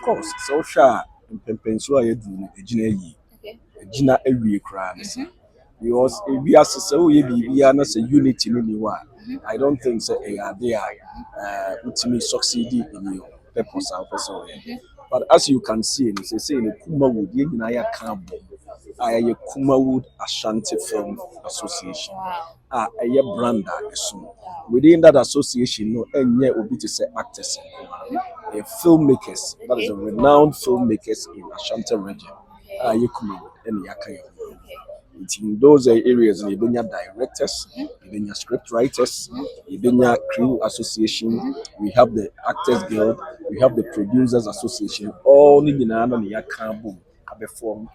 course, so sure. Mpempenso ayedu ejina yi. Ejina ewie kra nse. Because if we are so we are not a unity in wa. I don't think so they are ultimately succeeding in your purpose or person. But as you can see, they say in Kumawood, you know, I can't I Kumawood Ashanti Film Association. A brand that within that association, no, and yet will be to say actors, filmmakers, that is a renowned filmmakers in Ashanti region. You Kumawood and Achiaa. In those areas, you have directors, you have script writers, you have crew association, we have the actors guild, we have the producers association. All in the Kambu have formed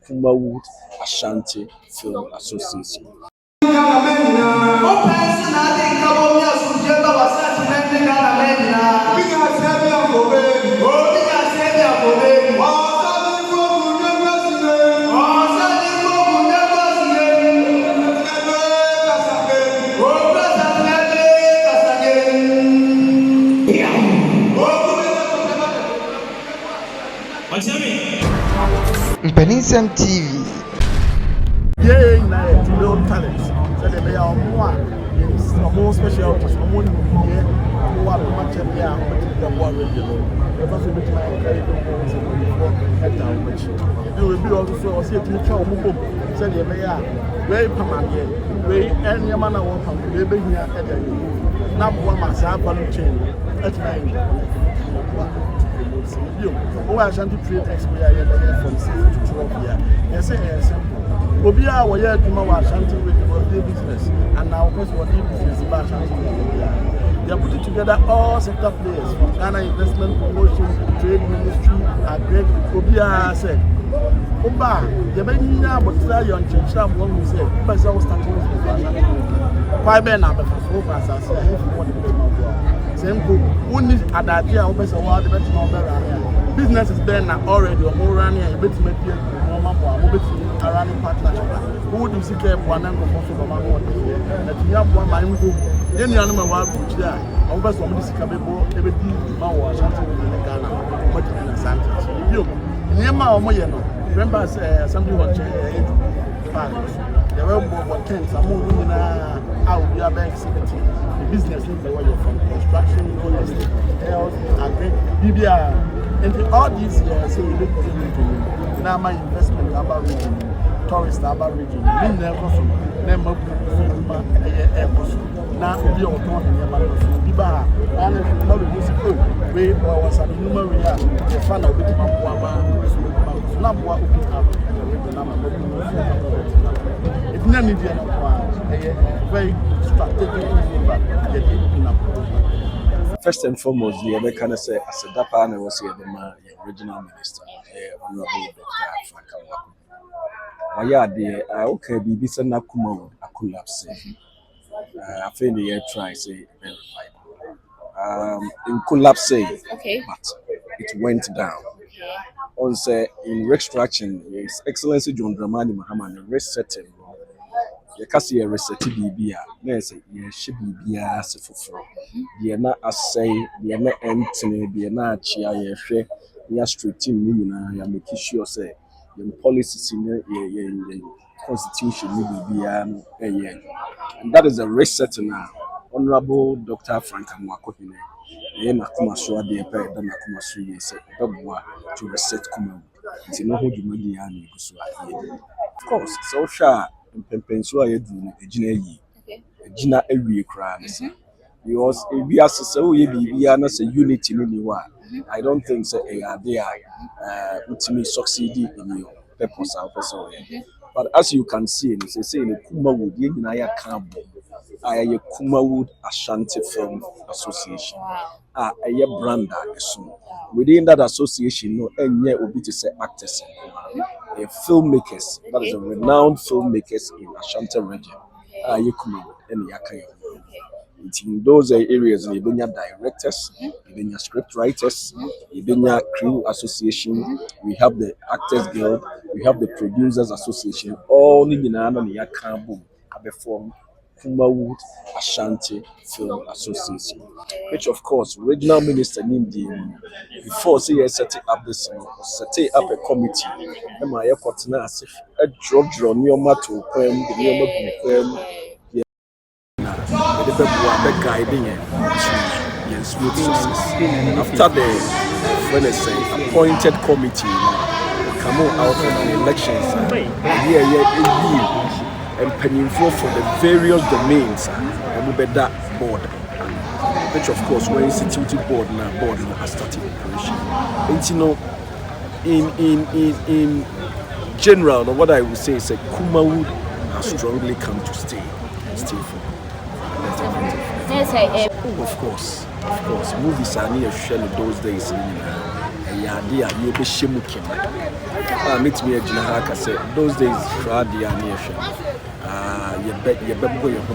Kumawood Ashanti Film Association. Mpaninsem TV. Yeah, to build talents. So they are more specialties. More much of the war radio. The first bit my you will be also see to tell Mubo. Said they are very permanent. Very any man I want from the baby here at the now one myself chain at my who are Ashanti trade experience from 6 to 12 years. They say it's simple. Obia wa ya duma wa Ashanti with the business and now because what business about Ashanti. They are putting together all sector players from Ghana Investment Promotion, Trade Ministry, Agyei. Obia said, Oba, the Benya but try on change that one who said, but I was starting with Ashanti. Why Ben number for 4 as I say, if you want to same go only adadie a obese wa de beto no bera business is there now already or more run here beti make here no ma bo a beti arani partnership who do see care for na go for so ma go dey na tiya bo ma im go ye nua no ma wa go chi a obese o mo sika bebo e be di ma wo Ashanti in Ghana o ti na Asante bio nyema o mo ye no remember assembly one Paris they were about 10 some more na how we are back city business in the way from construction, real estate, health, agri, BBR. And all these years, so we look into now my investment about region, tourist about region, we never from them up now we are talking about BBR. And if you know the music, we was a human real, the fun of it, not what we have. It's not very First and foremost, the American say as a dapa and was here the regional minister, Honorable Dr. Frank Amankwaa. Yeah, the okay, BBC na Kumawood a collapse. I think the try say verify. In collapse, okay, but it went down. On say in restructuring, His Excellency John Dramani Mahama resetting. You can see a reset BBA. Yes, you should be as for. You're not as say, you're not entering, you're not Achiaa, you're street team, you're making sure say your policies in the constitution will be and that is a reset now. Honorable Dr. Frank Amankwaa, to reset Kumawood. It's no hold you of course, so sure. Mpempenso ayedu ejina yi. Ejina ewie kra nse. Because if we are so we are not a unity in wa. I don't think so they are ultimately succeeding in your purpose or person. But as you can see, they say in Kumawood, you know, I can't I Kumawood Ashanti Film Association. A brand that within that association, no, and yet will be to say actors. Filmmakers, that is a renowned filmmakers in Ashanti region. You Kumawood and Achiaa. In those areas, you have directors, you have script writers, you have crew association, we have the actors guild, we have the producers association. All in the Kambu have formed Kumawood Ashanti Film Association, which of course regional minister Nindi before say setting up this setting up a committee. Am I a drop draw near to the guiding it smooth success. After the when I say appointed committee come out in an elections and Mpaninsem for the various domains and we bet that board, which of course we instituted board now starting operation. And you know, in general, what I would say is that Kumawood has strongly come to stay for. Of course, movies are near shell those days. Idea you be shimukim. Meet me at Jinahaka said those days crowd the nation. You bet your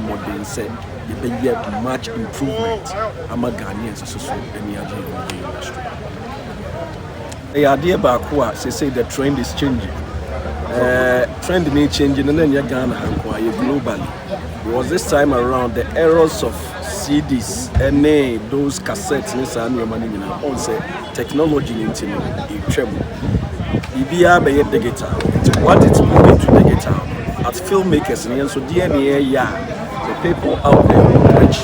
modern said you bet yet much improvement. I'm a Ghanaians so any other in the industry. The idea about what say the trend is changing. Trend may changing and then you're Ghana globally. Because this time around the errors of CDs and those cassettes and your money on say technology into tremble. EBR by digital. What it's moving to digital as filmmakers and so DNA the people out there which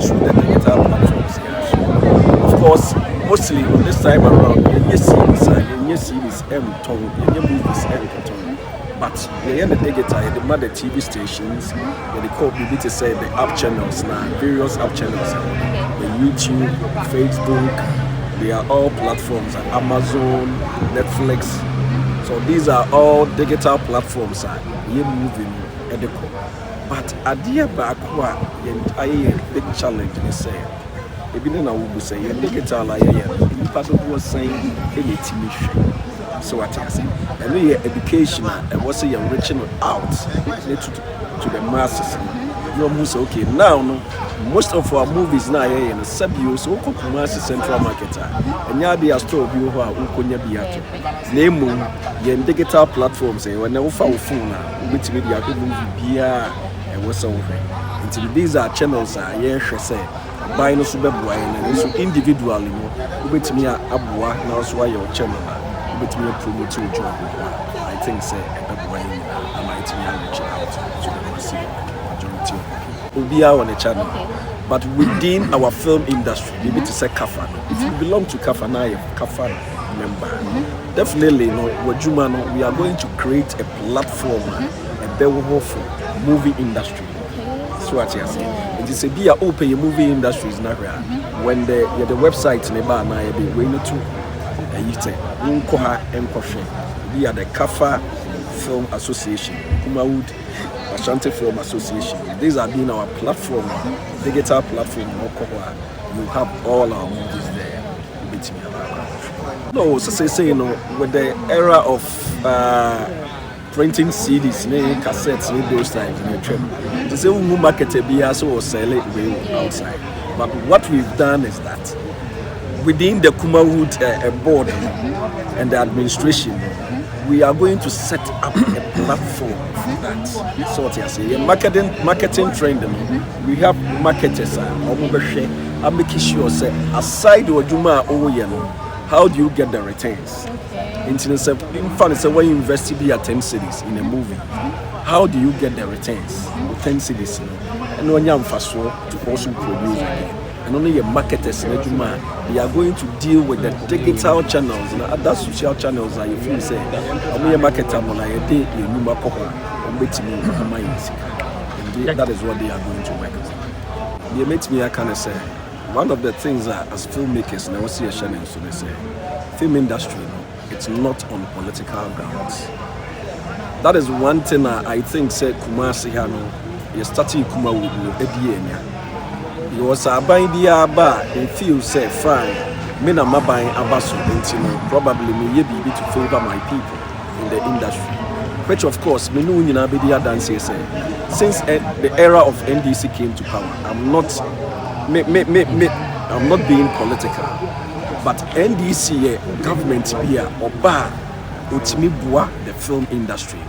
through the digital platforms. Of course, mostly this time around you see this movies but the digital, the mother TV stations, they call people to say the app channels now, various app channels, the YouTube, Facebook, they are all platforms, Amazon, Netflix. So these are all digital platforms. You're moving at the core. But idea back a big challenge in say. Even I would say digital, you pass was saying any TV. So what I say, and we education and what's you're reaching out to the masses. You're most okay now. Most of our movies now in the suburbs, so Kumasi Central Market, and Yadi Astro View who are Ukonya Biato. Name digital platforms, and when they offer phone, which media could move beer and what's over. Until these are channels, yes, say, buying a super boy and so individually, which me abwa now why your channel. Me promote your job. I think say a way I might be reaching out to the majority of people. We are on the channel, but within our film industry, maybe to say Kafa. If you belong to Kafa, now you're Kafa member. Definitely, we are going to create a platform, a powerful movie industry. That's what you're saying. It is a be open movie industry is not real. When the website nearby now be going to. We are the Kafa Film Association, Kumawood Ashanti Film Association. These are being our platform, digital platform. You have all our movies there. No, so say with the era of printing CDs, cassettes, those times, they say we market a beer so sell it outside. But what we've done is that. Within the Kumawood board and the administration, we are going to set up a platform for that. So what I say, marketing trend. We have marketers. I'm making sure say aside Ojuma how do you get the returns? In fact, say when you invest at 10 cities in a movie, how do you get the returns? 10 cities, and when you're fast to also produce again. And only your marketers in they are going to deal with the digital channels and other social channels that you feel say I'm a marketer a day in that is what they are going to work on. They make me kind of say one of the things that as filmmakers and I see a channel so they say film industry it's not on political grounds. That is one thing I think said Kumasi you're starting Kumawood with you was a bind and feel say fine. Me na mabai abaso probably me be to favor my people in the industry. Which of course me no nyina be dia dance say since the era of NDC came to power. I'm not being political. But NDC government here oba utimi boa the film industry.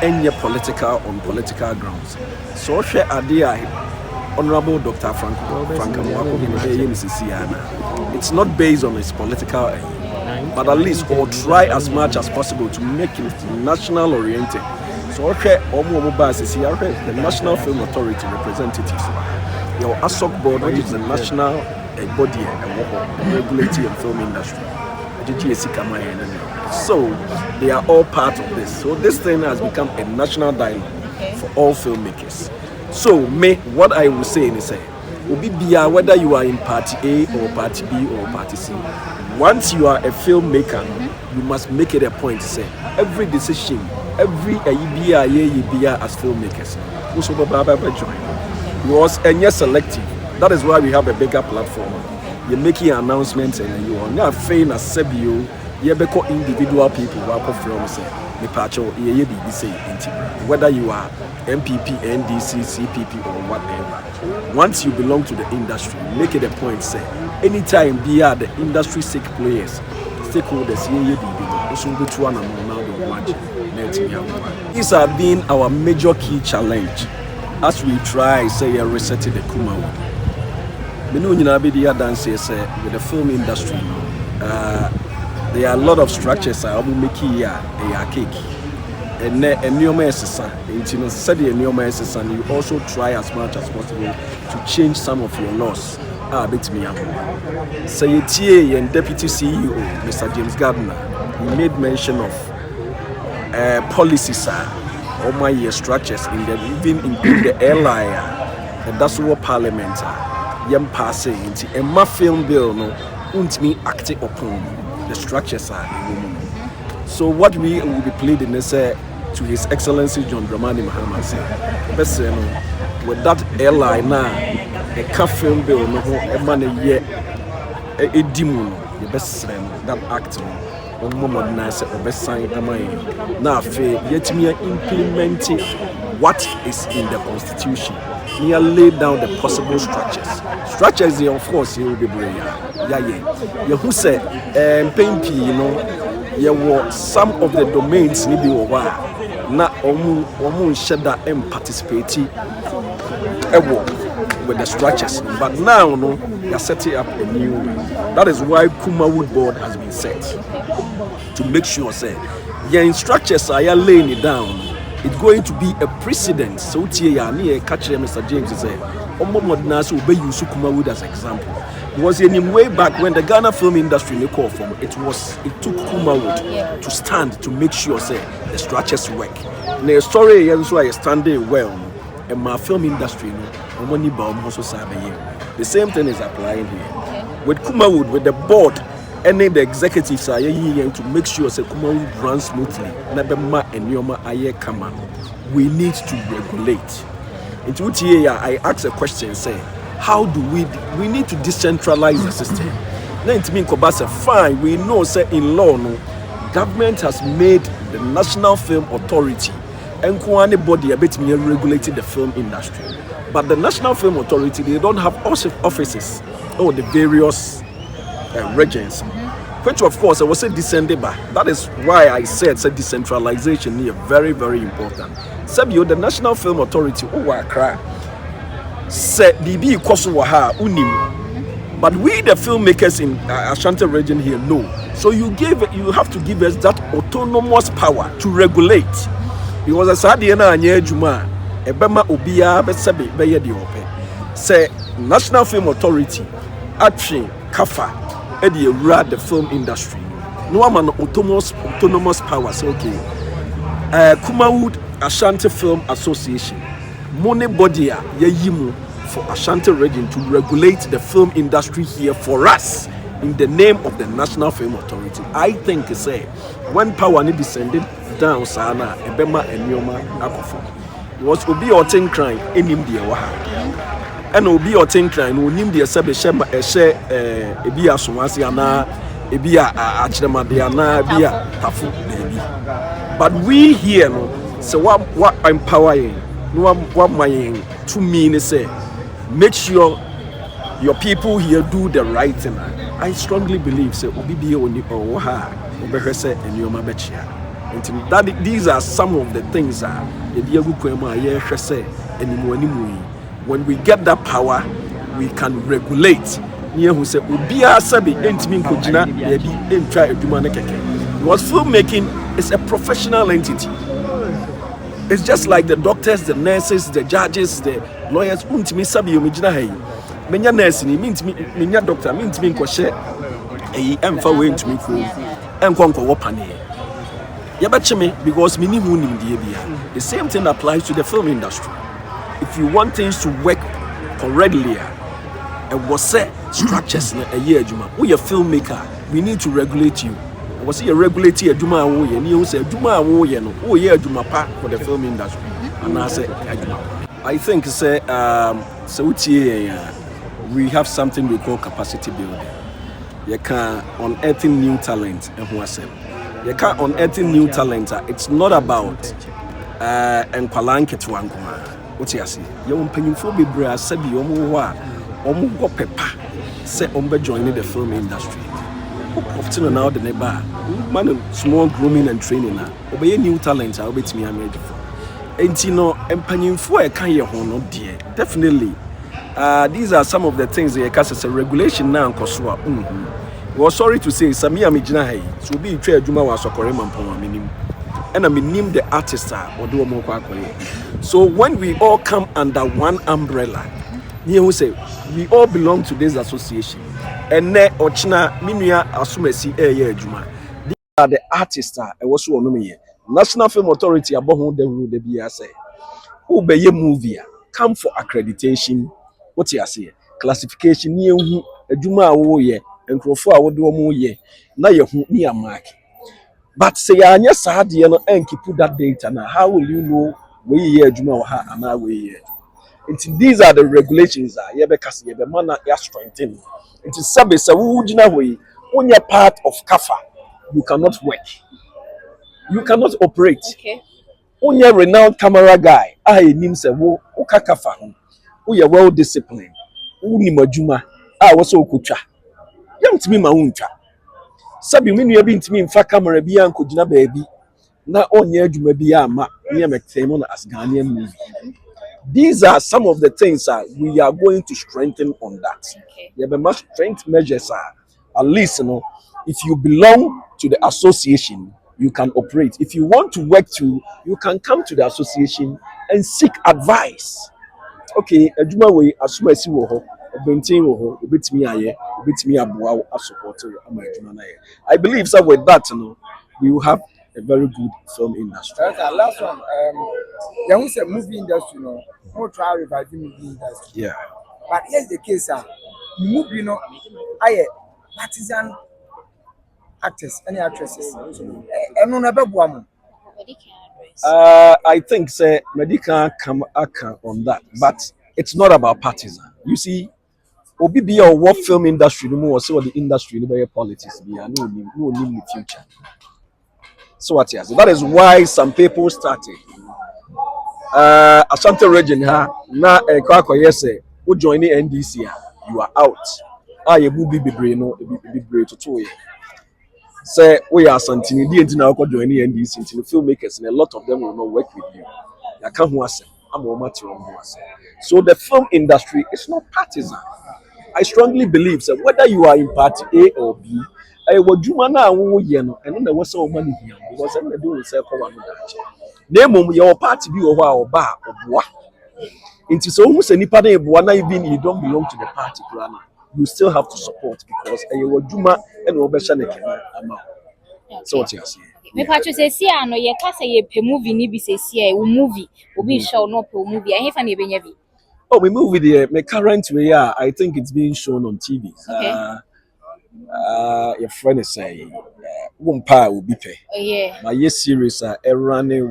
any political on political grounds. So share idea Honorable Dr. Frank it's not based on its political aim, but at least or try as much as possible to make it national oriented. So okay, the National Film Authority representatives, your ASOC board, which is the national body regulating the film industry. So they are all part of this. So this thing has become a national dialogue for all filmmakers. So what I will say is whether you are in party A or party B or party C, once you are a filmmaker, you must make it a point to say every decision, every idea as filmmakers, was selective. That is why we have a bigger platform. You're making announcements and you are not failing as Sebio, you have individual people who are from say, whether you are MPP, NDC, CPP or whatever. Once you belong to the industry, make it a point say, anytime be at the industry players, stakeholders, these have been our major key challenge as we try say resetting the Kumawood. With the film industry, there are a lot of structures that make here a cake. And you also try as much as possible to change some of your laws. Say and Deputy CEO, Mr. James Gardner, he made mention of policies or my structures in the even include the airline, and that's what Parliament. Passing into a film bill no me acting upon the structures are. So what we will be pleading is to His Excellency John Dramani Mahama say, with that airline now, a film bill no money yet a demon the best that act on modernize or best sign now yet me implementing what is in the Constitution. We are laid down the possible structures. Structures, of course, you will be brave. You who say, some of the domains need be over. Not omu shada participate with the structures. But now, no, you are setting up a new. That is why Kumawood board has been set to make sure say, your structures are laying it down. It's going to be a precedent. So catch Mr. James say, will be use Kumawood as example. Was in way back when the Ghana film industry it took Kumawood to stand to make sure say the structures work. The story is why standing well and my film industry the same thing is applying here. With Kumawood, with the board and the executives are here to make sure that Kumawood runs smoothly. We need to regulate. Into here, I ask a question, say, how do we need to decentralize the system? Then to me, fine, we know, say, in law, no, government has made the National Film Authority and body a bit more regulating the film industry. But the National Film Authority, they don't have offices or the various regions, which of course I was say descended by. That is why I said decentralization is very, very important. Sabio, the National Film Authority, said BB Kosowaha Unim. But we the filmmakers in Ashanti region here know. So you have to give us that autonomous power to regulate. Because as Adiana Anye Juma, Ebema Obia Besabe Beye di Ope. Say National Film Authority, Achiaa, Kafa, Eddie run the film industry. No man autonomous power. So okay. Kumawood Ashanti Film Association, money body yimu for Ashanti region to regulate the film industry here for us in the name of the National Film Authority. I think say when power need descended down sana ebema enyoma akofo. Was obi otin crime enim de waha. And obi otin crime onim de sebe shema ebi asomase ana ebi achirema de ana ebi tafu baby. But we here no so what empowering no what my to mean say make sure your people here do the right thing. I strongly believe say obi bi oni oha obehwe say enyoma bechia That these are some of the things when we get that power, we can regulate. Because filmmaking is a professional entity. It's just like the doctors, the nurses, the judges, the lawyers. Menya nurse ni menya doctor means me nkɔhye emfa we ntumi ko enkɔnkɔ Panin yɛbɛkyeme because me ni hu nimdeɛ bia. The same thing applies to the film industry. If you want things to work correctly, was set structures na ɛyɛ adwuma. We a filmmaker, we need to regulate you. Was a regulate adwuma wo yɛ ne say adwuma wo yɛ no wo yɛ adwuma pa for the film industry. And I say adwuma. I think say we have something we call capacity building. You can unearthing new talent and who say you can unearthing new talent. It's not about enkwalanke to ankoma. What you say? You Mpaninsem Debra said the omu go pepa say joining the film industry. Often now the neighbor man small grooming and training now. Obey new talent. I'll bet me I'm ready for. And you know Mpaninsem e kan ye ho no dear. Definitely. These are some of the things that as a regulation now. We're sorry to say, Sami Amijina Hay, so be trade Juma was a Mampong minimum. And I mean the artist Oduom. So when we all come under one umbrella, you say we all belong to this association. And ne Ochina Minia Asumesi Juma. These are the artists also on National Film Authority above the rule the BSA. Who be a movie come for accreditation. What you say? Classification near a Juma woye and Crofo Oduom ye. Na ye hu ni amaki. But say anya sadi no enki put that data now. How will you know where ye Juma or ha and now we these are the regulations ye because ye the man ya strengthen. It is service a wujina way. When you're part of CAFA, you cannot work. You cannot operate. Okay. When you're renowned camera guy, I nim se wo CAFA. We are well disciplined. Uni majuma. Was so kucha. Young to me mauncha. Sabi minu yabi intimi infa camera biya and kujina baby. Na onye juma biya ma niya mektemon as Ghanaian movie. These are some of the things we are going to strengthen on that. Okay. There are much strength measures at least if you belong to the association, you can operate. If you want to work too, you can come to the association and seek advice. Okay, adwuma we asuma si wo ho obentin wo ho obetimi aye obetimi aboa support ama adwuma na ye. I believe so with that we will have a very good film industry. Last one, you say movie industry no try revive movie industry. Yeah. But here's the case movie aye partisan actors any actresses eno na beboa mo. I think say medical come on that, but it's not about partisan. You see, Obi or what film industry no more so the industry no politics be no the future. So what yes, that is why some people started. Ashanti region na say who join the NDC you are out. You will be brave to 2 years. Say we are Asantehene, the now join the NDC into the filmmakers, and a lot of them will not work with you. I can't so the film industry is not partisan. I strongly believe that whether you are in party A or B, I would do and then there was so money here because I'm doing self one. Name your party be or bar or bois. It is almost any party even you don't belong to the party, you still have to support because you Juma and Obeshaneke amount. So what you say? Me patcho say no ye ka say ye pe movie ni bi say movie obi show no pe movie I fa na ebenya bi. Oh, we movie there. My current way, I think it's being shown on TV. Okay. Your friend is saying, "Wumpa will be pay." Oh yeah. My year series running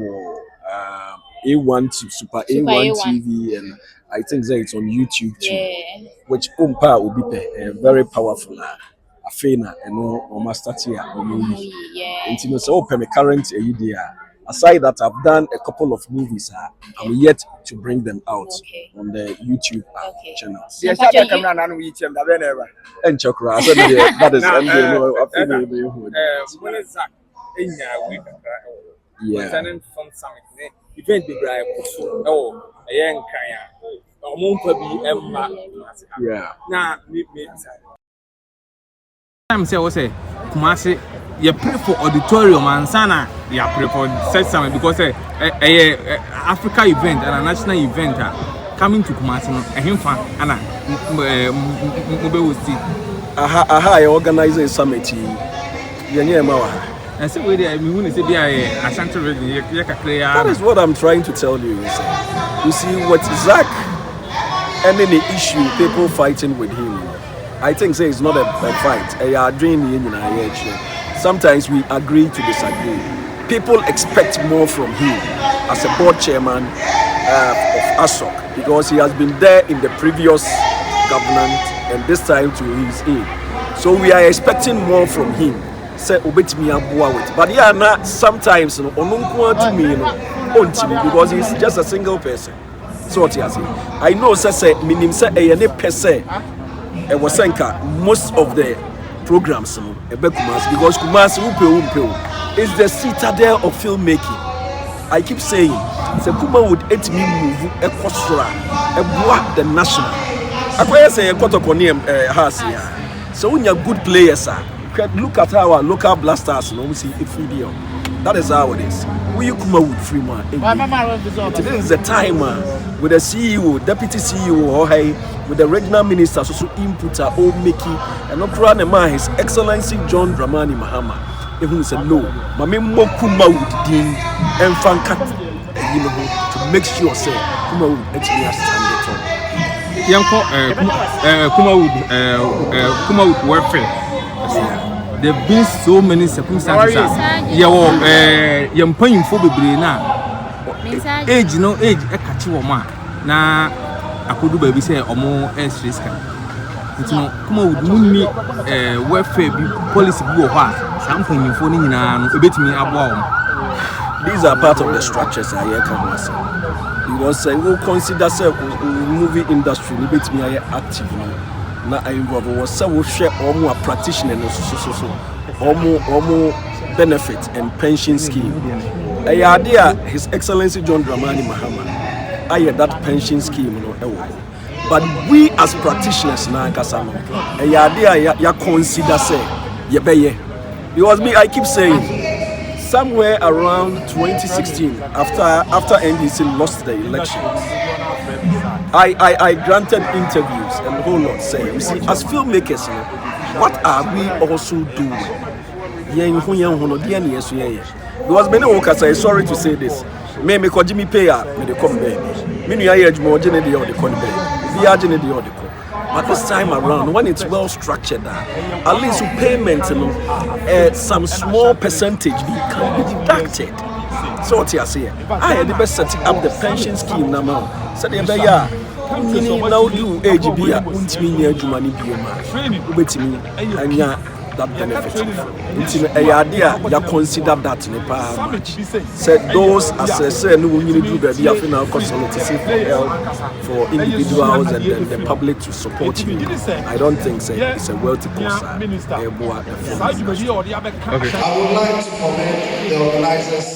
A1 to Super A1 TV, and I think that it's on YouTube too. Yeah. Which Wumpa will be pay. Very powerful. Afena and no master tier. Yeah. And you know, so my current idea. Aside that, I've done a couple of movies. I'm yet to bring them out on the YouTube channel. And Chakra, that is concerning fund summit. Event Debra Kusu. Oh, a young Kaya. Yeah. Now, I'm say Kumasi, you pray for auditorium and Sana, you pray for such summit because a Africa event and a national event coming to Kumasi, a him fan and a mobile see. I organize a summit. And so we are going to say, Ashanti. That is what I'm trying to tell you. You see, what Zach, any issue, people fighting with him. I think say it's not a fight. Sometimes we agree to disagree. People expect more from him as a board chairman of ASOC because he has been there in the previous government and this time too he's in. So we are expecting more from him. Say obetimi aboa with. But yeah, na sometimes because he's just a single person. So what you say? I know say minim say any person. Most of the programs because Kumasi is the citadel of filmmaking. I keep saying the Kumawood let me move a kosra the national. I say a Kotokonium has here. So when you're good players, look at our local blasters and we see a video. That is how it is. We Kumawood free man. Today is the time with the CEO, deputy CEO, or with the regional minister, so inputter, old Mickey, and not run a man, His Excellency John Dramani Mahama. Who said no, Mami Kumawood Dean and Fankat, to make sure say Kumawood actually stand Kumawood welfare. There have been so many circumstances. Mpaninsem bebre na age no age e kachi wo ma na akodu ba bi say omo extra ntino Kumawood munni welfare bi policy bi wo ho a sa mpanyimfo ni nyina no ebetimi aboa wo. These are part of the structures I hear come as. Because I will consider movie industry ebetimi are active now. Na I involve was so share omo practitioner no so omo benefit and pension scheme. His Excellency John Dramani Mahama, I hear that pension scheme, but we as practitioners now, ya consider say, because me, I keep saying, somewhere around 2016, after NDC lost the elections, I granted interviews and the whole lot saying, you see, as filmmakers, what are we also doing? Because many workers are sorry to say this. Me Jimmy payer, me they come back. Me no age more the come back. But this time around, when it's well structured, at least payment, some small percentage can be deducted. So what you say? I had the best setting up the pension scheme now. So they be now do age be a untimi adwumani biema. Ubetimi anya that benefit. Until idea you consider that in a power. Said those as I said no we do the final consultancy for help for individuals and the public to support you. I don't think it's a wealthy cause. I would like to commend the organizers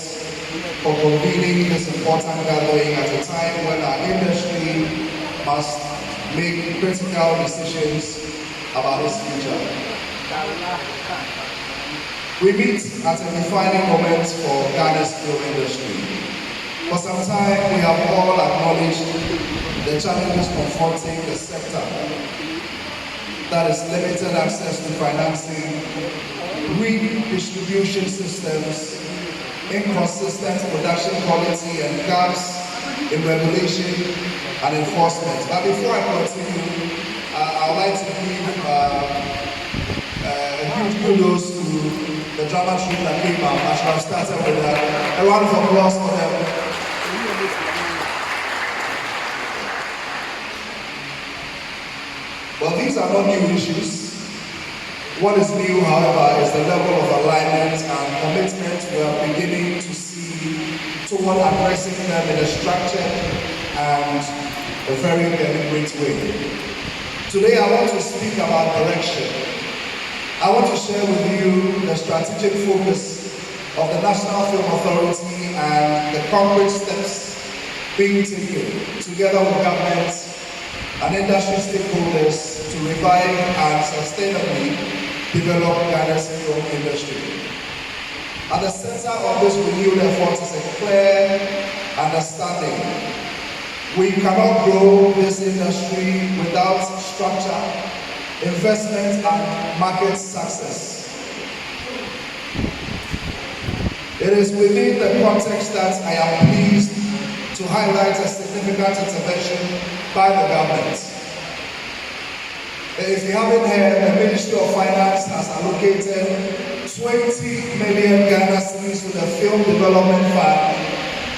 for convening this important gathering at a time when our industry must make critical decisions about its future. We meet at a defining moment for Ghana's film industry. For some time, we have all acknowledged the challenges confronting the sector. That is limited access to financing, weak distribution systems, inconsistent production quality, and gaps in regulation and enforcement. But before I continue, I would like to give a huge kudos to the drama troupe that came out. I should have started with a round of applause for them. Well, these are not new issues. What is new, however, is the level of alignment and commitment we are beginning to see toward addressing them in a structured and a very deliberate way. Today I want to speak about direction. I want to share with you the strategic focus of the National Film Authority and the concrete steps being taken together with governments and industry stakeholders to revive and sustainably develop Ghana's film industry. At the center of this renewed effort is a clear understanding. We cannot grow this industry without structure, investment, and market success. It is within the context that I am pleased to highlight a significant intervention by the government. If you haven't heard, the Ministry of Finance has allocated 20 million Ghana cedis to the Film Development Fund,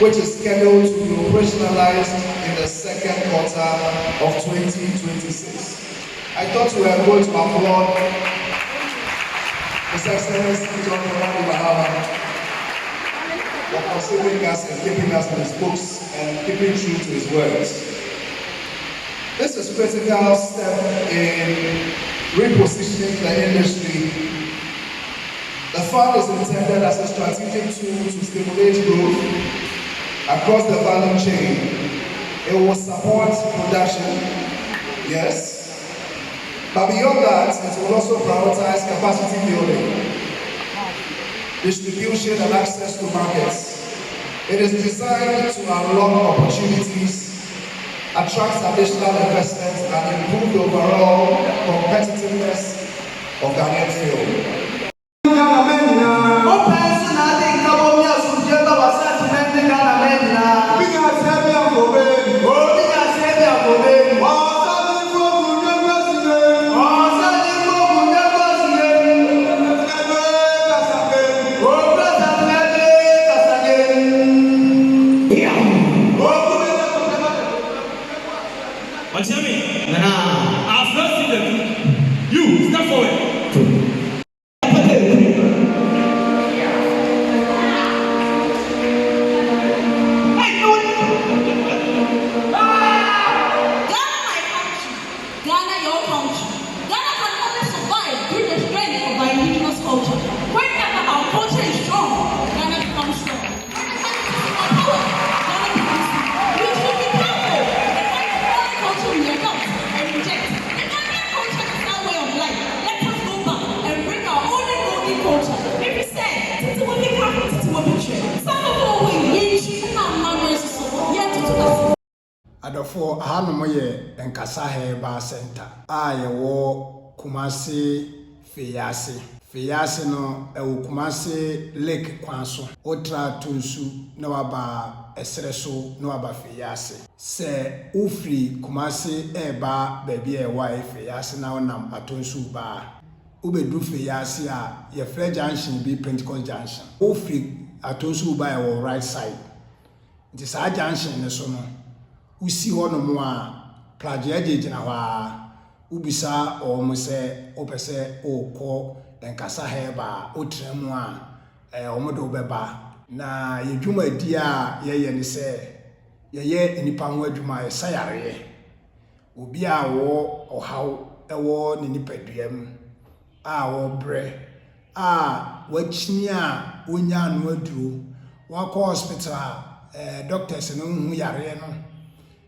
which is scheduled to be operationalized in the second quarter of 2026. I thought we were going to applaud His Excellency John Mahama for considering us and keeping us in his books and keeping true to his words. This is a critical step in repositioning the industry. The fund is intended as a strategic tool to stimulate growth across the value chain. It will support production, yes, but beyond that, it will also prioritize capacity building, distribution and access to markets. It is designed to unlock opportunities, attract additional investment, and improve the overall competitiveness of Ghanaian film. Adofo ahanomo ye Nkasa Heba Center aye wo Kumasi Fiyase no ewo Kumasi Lake kwanso otra tunsu na waba esreso na waba Fiyase se ufri Kumasi eba baby e wa Fiyase na onam atonsu ba ubedu Fiyase a ye Free Junction bi Pentecost Junction ufri atonsu ba e wo right side nti sa junction ne so no usi hono mo a plaje agegina wa ubisa o mo se opese okọ Nkasa Heba otremu a omodo beba na yedwuma di a ye ne se ye nipa ho adwuma sayare obi a wo ohaw ewo ne nipaduam a wo bre a wachini a onya no aduro wakọ hospital doctors no hu yare no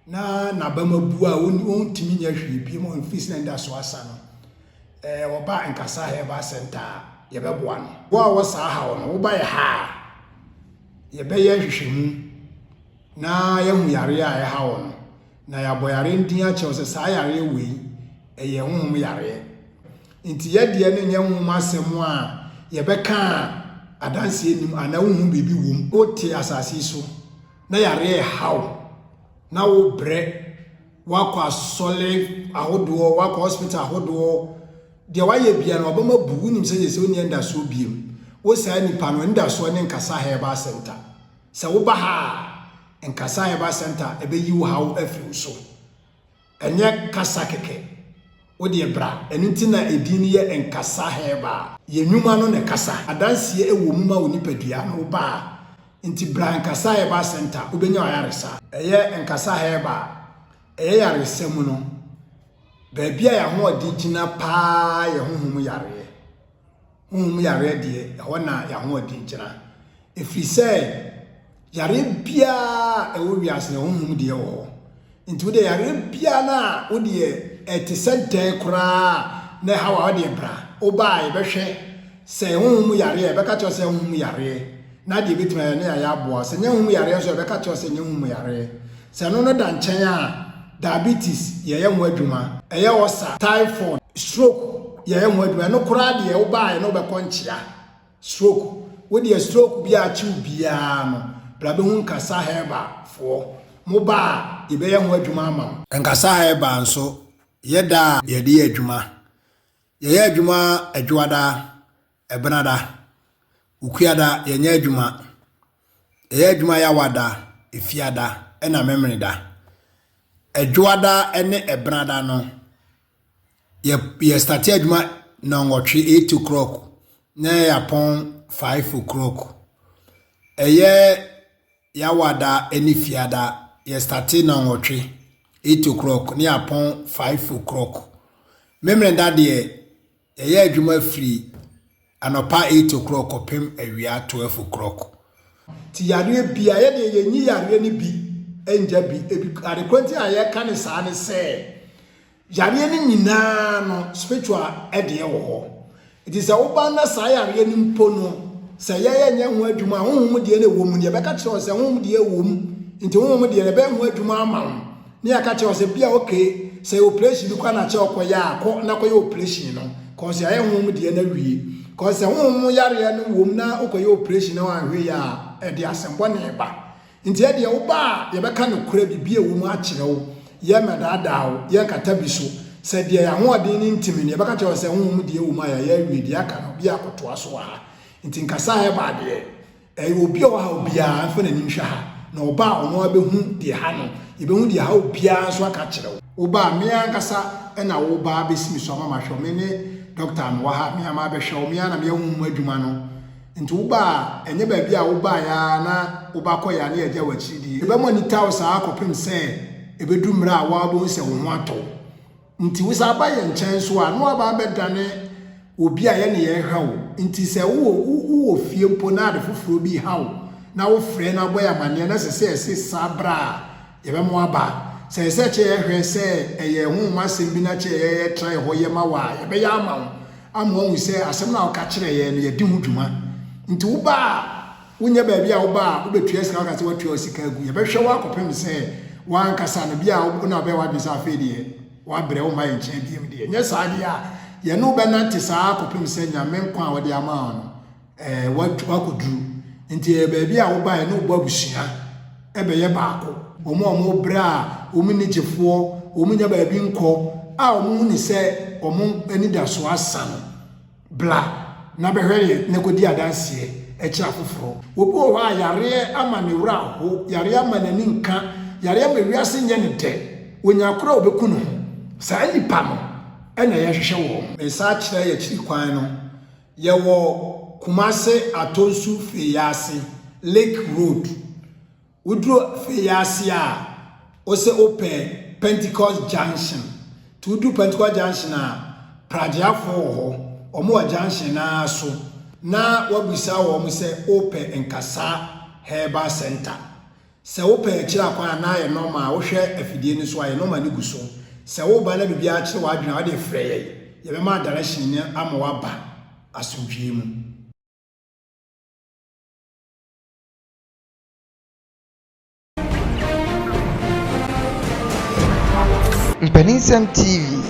na bamabu a wontimi nya hwie bi mo mfisi na nda so asa no oba Nkasa Heba Center ye beboa no wo a wo sa ha wo no wo ba ye ha ye be ye hwehwemu na ye hu yare a ye ha wo no na ya boyare ndin a che wo se sa yare we ye honhom yare nti ye de no nya honhom asem a ye beka adanse enim ana honhom bibi wom oti asase so na yare hawo na wo bre wakwa sole ahodo wakwa hospital ahodo de waye bia na obama bugu nim se se oni enda so biem wo sa nipa no enda so ne Nkasa Heba Center se wo ba ha Nkasa Heba Center ebe yi wo hawo afiri so enye kasa keke wo de bra enunti na edini ye Nkasa Heba ye nwuma no ne kasa adanse ewo mu ma oni padua no ba nti bra Nkasa Heba Center ubenya ayaresa eye Nkasa Heba eye yaresem no baabia ya ho odi gina pa ye honhom yare de ho na ya ho odi gina If we say Yaribia, a wias no home dear or into the Yaribia would ye at the center cra, ne how are dear bra, o by Beshe, say whom we are here, Becca say whom we are here. Not the bit man near Yabwas, and young we are here, so Becca say whom we are here. Say no than China, diabetes, ye young weduma, a yawas, typhoid, stroke, ye young weduma, no crowd, ye obey, no baconchia, stroke. With your stroke be a chew biano, Blabun Kasa Heba for Moba, Ibeyan Wedumama, and Kasa Heba and so Yeda, Yedi Juma, Ye Juma, a Juada, a Benada, Ukiada, Ye Juma, Ye Juma Yawada, Ifiada, and a memory da. A Juada and a Benada no. Ye started Juma no or 8 o'clock, nay upon 5 o'clock. Eye yawada eni fiada ye starting on watch 8 o'clock ni upon 5 o'clock. Remember that day eye adwuma free anopa 8 o'clock opem awia 12 o'clock. Ti yare bia ye de ye nyi yare ni bi enja bi adekwenti aye kan sa ne se yare ni nyina no spiritual ede ye wo. It is a ubana sa yare ni mpo no. Say ye ho adwuma honhom de na wo mu ne be ka kire se honhom de wo mu nti honhom de be ho adwuma ama ne aka kire se bia okay say operation kwa na che okoya akọ na koya operation no cause ye honhom de na wie cause honhom yare no wo mu na okoya operation na ahwe ya e de asembo ne ba nti e de wo ba ye be ka no kura bibia wo mu a kire wo ye medada wo ye kata bi so say de ya ho de ni ntimi ne be ka kire se honhom de wo mu ya ye wie de aka no bia akoto aso ha nti nkasa he ba de obi o ha obi a fa na ninhwa ha na oba ono abehu de ha no yebehu de ha obi a so aka kire wo oba me ankasa na wo ba besimi so mama hwo me ne doctor no ha me ama be hwo me na me hu mu adwuma no nti wo ba enye ba bi a wo ba ya na wo ba ko ya na ye wa chidi ebe mo ni taw sa akopem se ebedu mra a wa bo se wo ho ato nti wo sa ba ye nchen so a no aba be dane obi a ye ne ye hwa wo nti se wo fie mpo na ade foforo bi hawo na wo frɛ na boy amane na se sabra ye be mo aba se che ye hwɛ se eye hu masem bi na che ye try ho ye ma wa ye be ya ama hu se asem na ka kire ye no ye di hu dwuma nti wo ba wonye ba bi a wo ba wo betua sika ka se watua sika gu ye be hwɛ wa kopem se wan kasa na bi a wo na be wa bi sa fe de wa bre wo ma ye nchen bi de nye sa de a ye no be na tisa kopem se nyame nkwa wo de ama no wakoduru nti e ba bi a wo ba ye no bo abusua e be ye baako omo bra omo ni jefo omo nya ba bi nko a omo ni se omo ani da so asan bla na be hwere ne kodi adanse e kira foforo obi o ha yare ama ne wura ho yare ama na ni nka yare ama wiase nya ne de onya kora obeku no sa nipa no e na ye hwehwe wo me sa kira ye kiri kwan no ye wo Kumase Atonsu Feyasi Lake Road Udro Feyasi a ose open Pentecost Junction to do Pentecost Junction a Pradiafo ho omo junction na so na wabisa wo mo se open Nkasa Herbal Center se open kira kwa na ye normal wo hwe afidie ni so aye normal ni guso se wo ba na bibia kire wa adwena wa de frɛ ye be ma direction ni ama wa ba asomdwie mu Mpaninsem TV,